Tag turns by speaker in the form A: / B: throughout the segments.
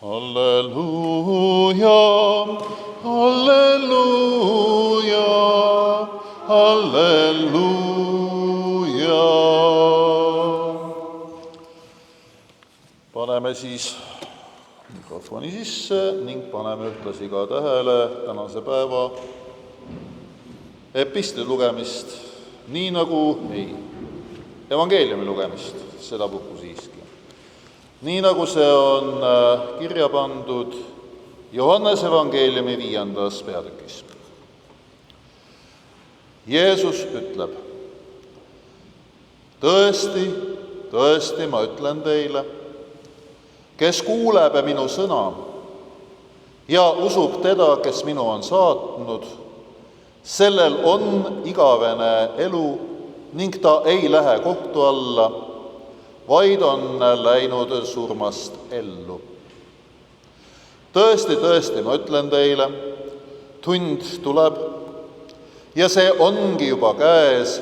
A: Halleluuja, halleluuja, halleluuja. Paneme siis mikrofoni sisse ning paneme ühtlasi ka tähele tänase päeva epistli lugemist, nii nagu evangeeliumi lugemist, sedapuhku siiski. Nii nagu see on kirja pandud Johannese evangeeliumi 5. peatükis. Jeesus ütleb: tõesti, tõesti, ma ütlen teile, kes kuuleb minu sõna ja usub teda, kes minu on saatnud, sellel on igavene elu ning ta ei lähe kohtu alla, vaid on läinud surmast ellu. Tõesti, tõesti, ma ütlen teile, tund tuleb ja see ongi juba käes,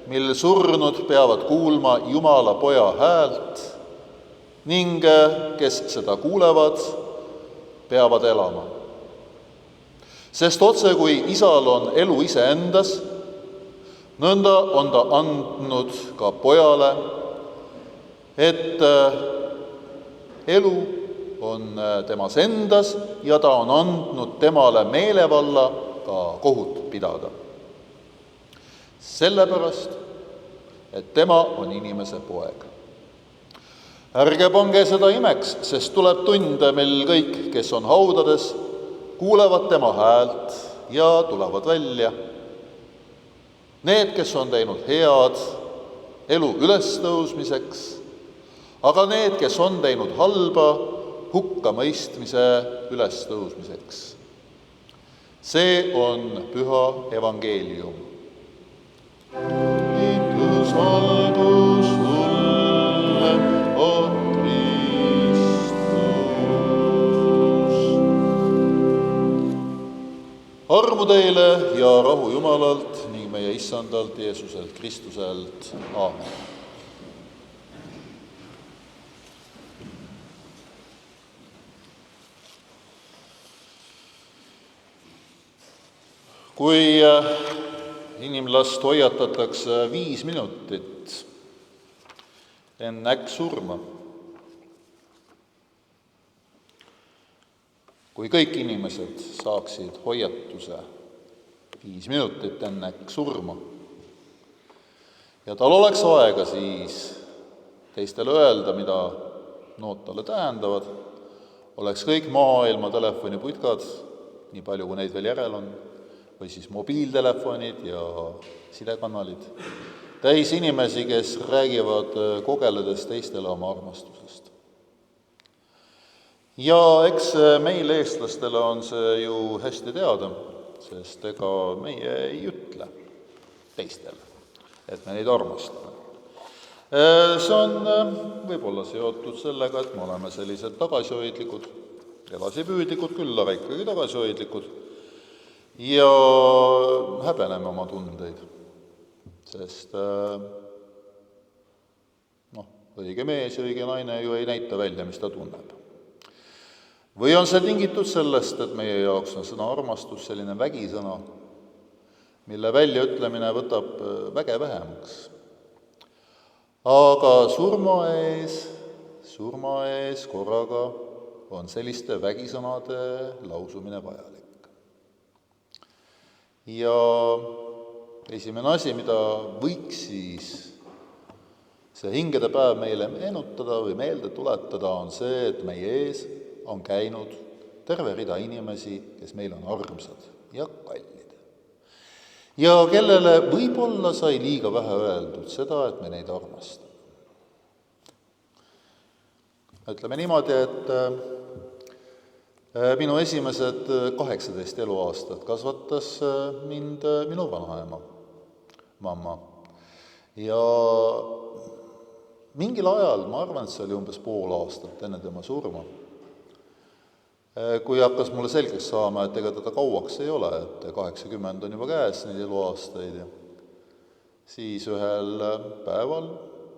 A: mil surnud peavad kuulma Jumala Poja häält ning kes seda kuulevad, peavad elama. Sest otse kui Isal on elu iseendas, nõnda on ta andnud ka Pojale, et elu on temas endas ja ta on andnud temale meelevalla ka kohut pidada. Sellepärast, et tema on inimese poeg. Ärge pange seda imeks, sest tuleb tund, mil kõik, kes on haudades, kuulevad tema häält ja tulevad välja. Need, kes on teinud head elu ülestõusmiseks, aga need, kes on teinud halba, hukkamõistmise ülestõusmiseks. See on püha evangeelium. Kiitus olgu sulle, o Kristus. Armu teile ja rahu Jumalalt ning meie Issandalt Jeesuselt Kristuselt. Aamen. Kui inimlast hoiatatakse 5 minutit enne äkksurma, kui kõik inimesed saaksid hoiatuse 5 minutit enne äkksurma ja tal oleks aega siis teistele öelda, mida nood talle tähendavad, oleks kõik maailma telefoniputkad, nii palju kui neid veel järel on, või siis mobiiltelefonid ja sidekanalid, täis inimesi, kes räägivad kogeledes teistele oma armastusest. Ja eks meil eestlastele on see ju hästi teada, sest ega meie ei ütle teistele, et me neid armastame. See on võib-olla seotud sellega, et me oleme sellised tagasihoidlikud, edasipüüdlikud küll, aga ikkagi tagasihoidlikud, ja häbeneme oma tundeid, sest õige mees ja õige naine ju ei näita välja, mis ta tunneb. Või on see tingitud sellest, et meie jaoks on sõna armastus selline vägisõna, mille väljaütlemine võtab väge vähemaks. Aga surma ees korraga on selliste vägisõnade lausumine vajalik. Ja esimene asi, mida võiks siis see hingede päev meile meenutada või meelde tuletada, on see, et meie ees on käinud terve rida inimesi, kes meil on armsad ja kallid. Ja kellele võib-olla sai liiga vähe öeldud seda, et me neid armastame. Ütleme niimoodi, et minu esimesed 18 eluaastat kasvatas mind minu vanaema, mamma. Ja mingil ajal, ma arvan, et see oli umbes pool aastat enne tema surma, kui hakkas mulle selgeks saama, et ega teda kauaks ei ole, et 80 on juba käes neid eluaastaid. Siis ühel päeval,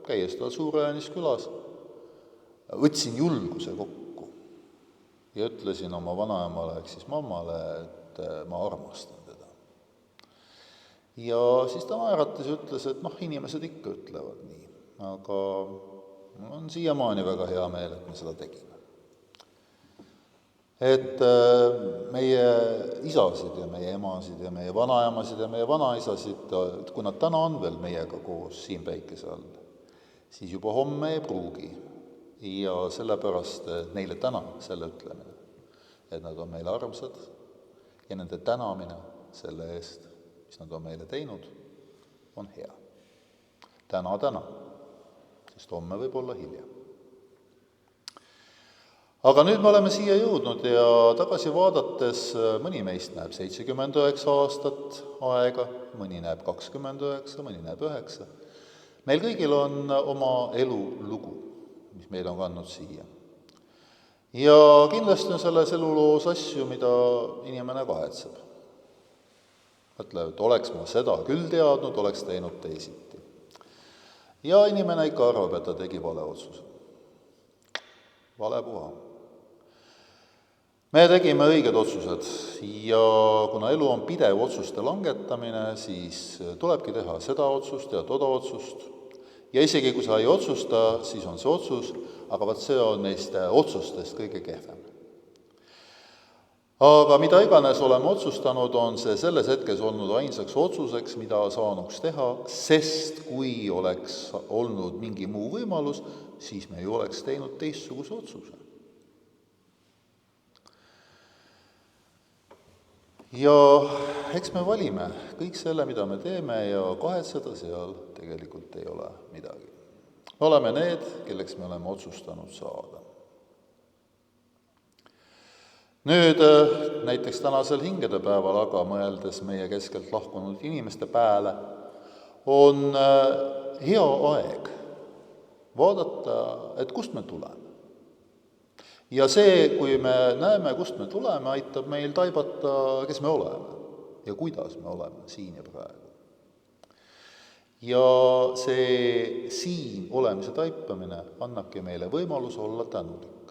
A: käies tal Suure-Jaanis külas, võtsin julguse kokku ja ütlesin oma vanaemale ehk siis mammale, et ma armastan teda. Ja siis ta naeratas ja ütles, et inimesed ikka ütlevad nii, aga mul on siiamaani väga hea meel, et me seda tegime. Et meie isasid ja meie emasid ja meie vanaemasid ja meie vanaisasid, kui nad täna on veel meiega koos siin päikese all, siis juba homme ei pruugi. Ja sellepärast neile täna selle ütlemine, et nad on meile armsad ja nende tänamine selle eest, mis nad on meile teinud, on hea. Täna, sest homme võib olla hiljem. Aga nüüd me oleme siia jõudnud ja tagasi vaadates mõni meist näeb 79 aastat aega, mõni näeb 29, mõni näeb 9. Meil kõigil on oma elu lugu, mis meil on kandnud siia. Ja kindlasti on selles eluloos asju, mida inimene kahetseb. Mõtleb, et oleks ma seda küll teadnud, oleks teinud teisiti. Ja inimene ikka arvab, et ta tegi vale otsuse. Vale puha. Me tegime õiged otsused ja kuna elu on pidev otsuste langetamine, siis tulebki teha seda otsust ja toda otsust. Ja isegi kui sa ei otsusta, siis on see otsus, aga vaat see on neist otsustest kõige kehvem. Aga mida iganes oleme otsustanud, on see selles hetkes olnud ainsaks otsuseks, mida saanuks teha, sest kui oleks olnud mingi muu võimalus, siis me ju oleks teinud teistsuguse otsuse. Ja eks me valime kõik selle, mida me teeme ja kahetseda seal tegelikult ei ole midagi. Me oleme need, kelleks me oleme otsustanud saada. Nüüd näiteks tänasel hingedepäeval aga mõeldes meie keskelt lahkunud inimeste pääle on hea aeg vaadata, et kust me tuleme. Ja see, kui me näeme, kust me tuleme, aitab meil taibata, kes me oleme ja kuidas me oleme siin ja praegu. Ja see siin olemise taipamine annabki meile võimalus olla tänulik.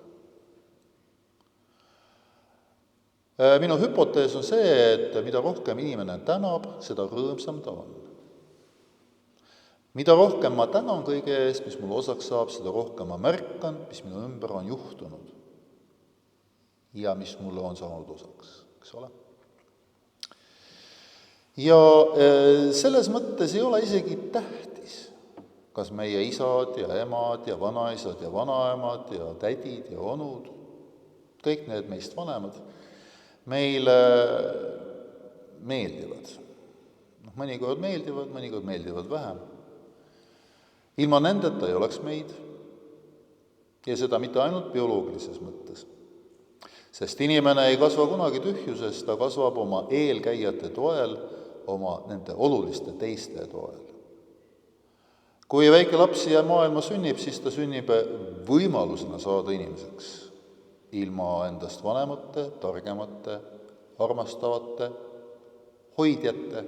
A: Minu hüpotees on see, et mida rohkem inimene tänab, seda rõõmsam ta on. Mida rohkem ma tänan kõige eest, mis mul osaks saab, seda rohkem ma märkan, mis minu ümber on juhtunud ja mis mulle on saanud osaks, eks ole. Ja selles mõttes ei ole isegi tähtis, kas meie isad ja emad ja vanaisad ja vanaemad ja tädid ja onud, kõik need meist vanemad, meile meeldivad. Mõnikord meeldivad vähem. Ilma nendeta ei oleks meid ja seda mitte ainult bioloogilises mõttes. Sest inimene ei kasva kunagi tühjusest, ta kasvab oma eelkäijate toel, oma nende oluliste teiste toel. Kui väike laps siia maailma sünnib, siis ta sünnib võimalusena saada inimeseks, ilma endast vanemate, targemate, armastavate, hoidjate,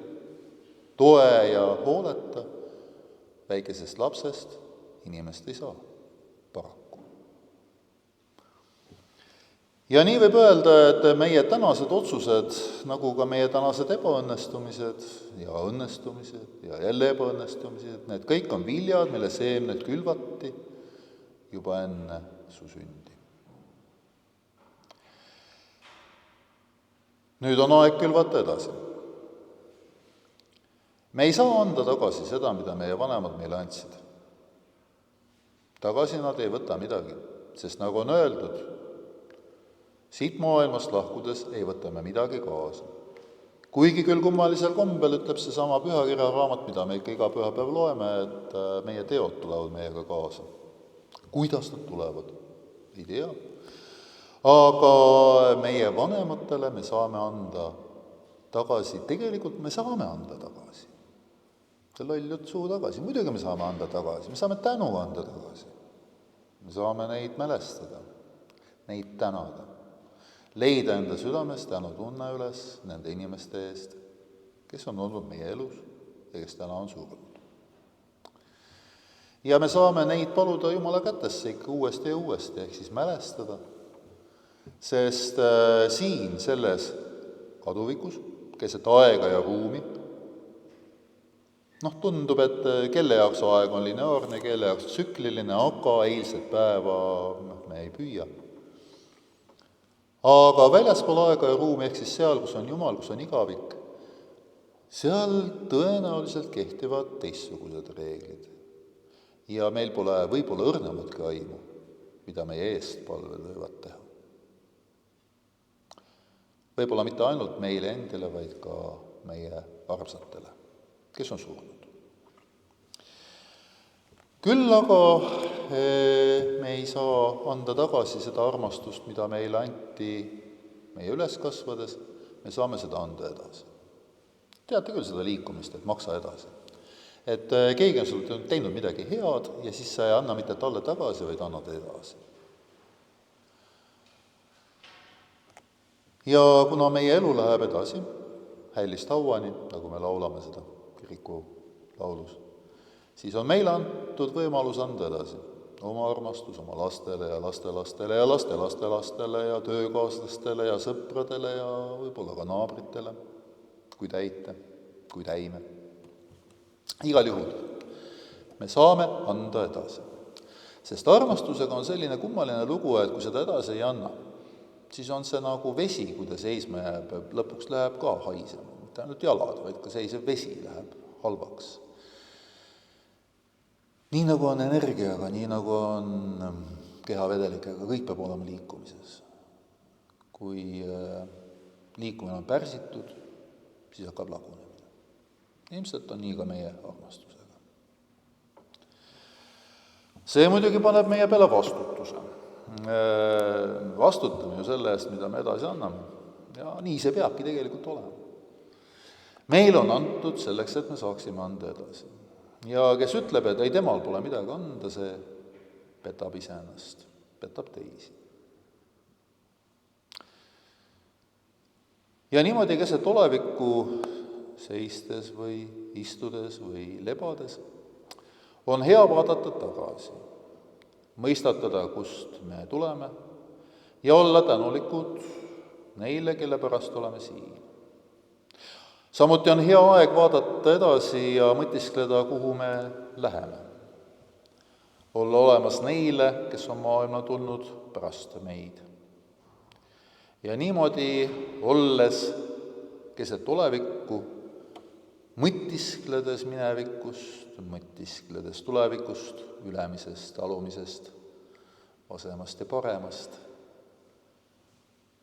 A: toe ja hooleta, väikesest lapsest inimest ei saa, paraku. Ja nii võib öelda, et meie tänased otsused, nagu ka meie tänased ebaõnnestumised ja õnnestumised ja jälle ebaõnnestumised, need kõik on viljad, mille seemned külvati juba enne su sündi. Nüüd on aeg külvata edasi. Me ei saa anda tagasi seda, mida meie vanemad meile andsid. Tagasi nad ei võta midagi, sest nagu on öeldud, siit maailmast lahkudes ei võta me midagi kaasa. Kuigi küll kummalisel kombel ütleb see sama pühakirja raamat, mida me ikka iga pühapäev loeme, et meie teod tulevad meiega kaasa. Kuidas nad tulevad? Ei tea. Aga meie vanematele me saame anda tagasi, tegelikult me saame anda tagasi. See loll jutt suu tagasi, muidugi me saame anda tagasi, me saame tänu anda tagasi. Me saame neid mälestada, neid tänada. Leida enda südames tänu tunne üles nende inimeste eest, kes on olnud meie elus ja kes täna on surnud. Ja me saame neid paluda Jumala kätesse ikka uuesti ja uuesti, ehk siis mälestada, Sest siin selles kaduvikus, keset aega ja ruumi, tundub, et kelle jaoks aeg on lineaarne, kelle jaoks tsükliline, aga eilset päeva me ei püüa. Aga väljaspool aega ja ruumi, ehk siis seal, kus on Jumal, kus on igavik, seal tõenäoliselt kehtivad teistsugused reeglid. Ja meil pole võib-olla õrnematki aimu, mida meie eestpalvel võivad teha. Võib-olla mitte ainult meile endile, vaid ka meie armsatele, kes on surnud. Küll aga me ei saa anda tagasi seda armastust, mida meile anti meie üles kasvades, me saame seda anda edasi. Teate küll seda liikumist, et maksa edasi. Et keegi on sulle teinud midagi head ja siis sa ei anna mitte talle tagasi, vaid annad edasi. Ja kuna meie elu läheb edasi, hällist hauani, nagu me laulame seda kiriku laulus, siis on meile antud võimalus anda edasi oma armastus oma lastele ja lastelastele ja lastelastelastele ja töökaaslastele ja sõpradele ja võib-olla ka naabritele, kui täite, kui täime. Igal juhul me saame anda edasi. Sest armastusega on selline kummaline lugu, et kui seda edasi ei anna, siis on see nagu vesi, kui ta seisma jääb, lõpuks läheb ka haisema. Mitte ainult jalad, vaid ka seisev vesi läheb halvaks. Nii nagu on energiaga, nii nagu on kehavedelikega, kõik peab olema liikumises. Kui liikumine on pärsitud, siis hakkab lagunemine. Ilmselt on nii ka meie armastusega. See muidugi paneb meie peale vastutuse. Vastutame ju selle eest, mida me edasi anname. Ja nii see peabki tegelikult olema. Meil on antud selleks, et me saaksime anda edasi. Ja kes ütleb, et ei temal pole midagi anda, see petab iseennast, petab teisi. Ja niimoodi keset olevikku seistes või istudes või lebades on hea vaadata tagasi, mõistatada, kust me tuleme ja olla tänulikud neile, kelle pärast oleme siin. Samuti on hea aeg vaadata edasi ja mõtiskleda, kuhu me läheme. Olla olemas neile, kes on maailma tulnud pärast meid. Ja niimoodi olles keset olevikku, mõtiskledes minevikust, mõtiskledes tulevikust, ülemisest, alumisest, vasemast ja paremast,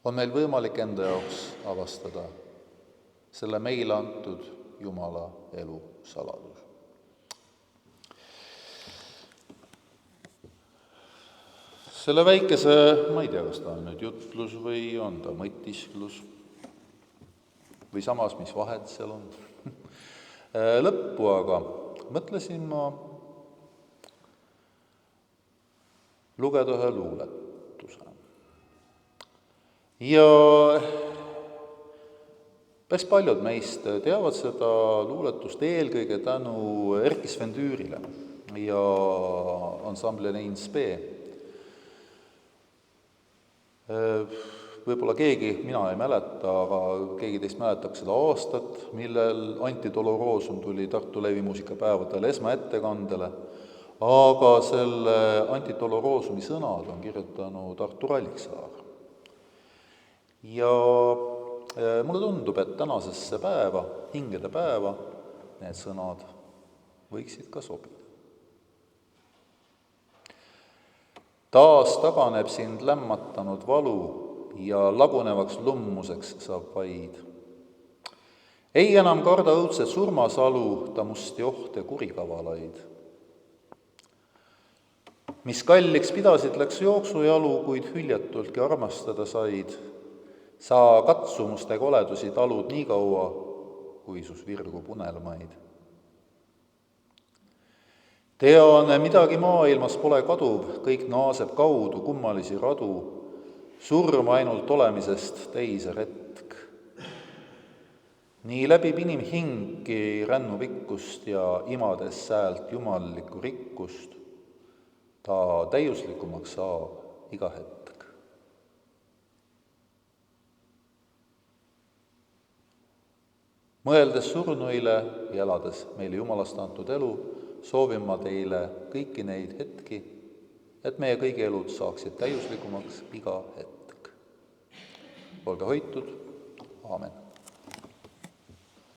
A: on meil võimalik enda jaoks avastada selle meile antud Jumala elu saladus. Selle väikese, ma ei tea, kas ta on nüüd jutlus või on ta mõtisklus või samas, mis vahed seal on. Lõppu aga mõtlesin ma lugeda ühe luuletuse. Ja päris paljud meist teavad seda luuletust eelkõige tänu Erki Sven Tüürile ja ansamblile Inspe. Võib-olla keegi, mina ei mäleta, aga keegi teist mäletab seda aastat, millel Anti Doloroosum tuli Tartu Levimuusikapäevadel esmaettekandele, aga selle Anti Doloroosumi sõnad on kirjutanud Artur Alliksaar. Ja mulle tundub, et tänasesse päeva, hingede päeva, need sõnad võiksid ka sobida. Taas taganeb sind lämmatanud valu ja lagunevaks lummuseks saab vaid. Ei enam karda õudset surmasalu, ta musti ohte kurikavalaid. Mis kalliks pidasid, läks jooksujalu, kuid hüljatultki armastada said. Sa katsumuste koledusi talud nii kaua, kui sus virgu punelmaid. Tean, midagi maailmas pole kaduv, kõik naaseb kaudu kummalisi radu, surma ainult olemisest teise retk. Nii läbib inimhingi rännupikkust ja imades säält jumallikku rikkust, ta täiuslikumaks saab iga hetk. Mõeldes surnuile ja elades meile Jumalast antud elu, soovin ma teile kõiki neid hetki, et meie kõigi elud saaksid täiuslikumaks iga hetk. Olge hoitud, aamen.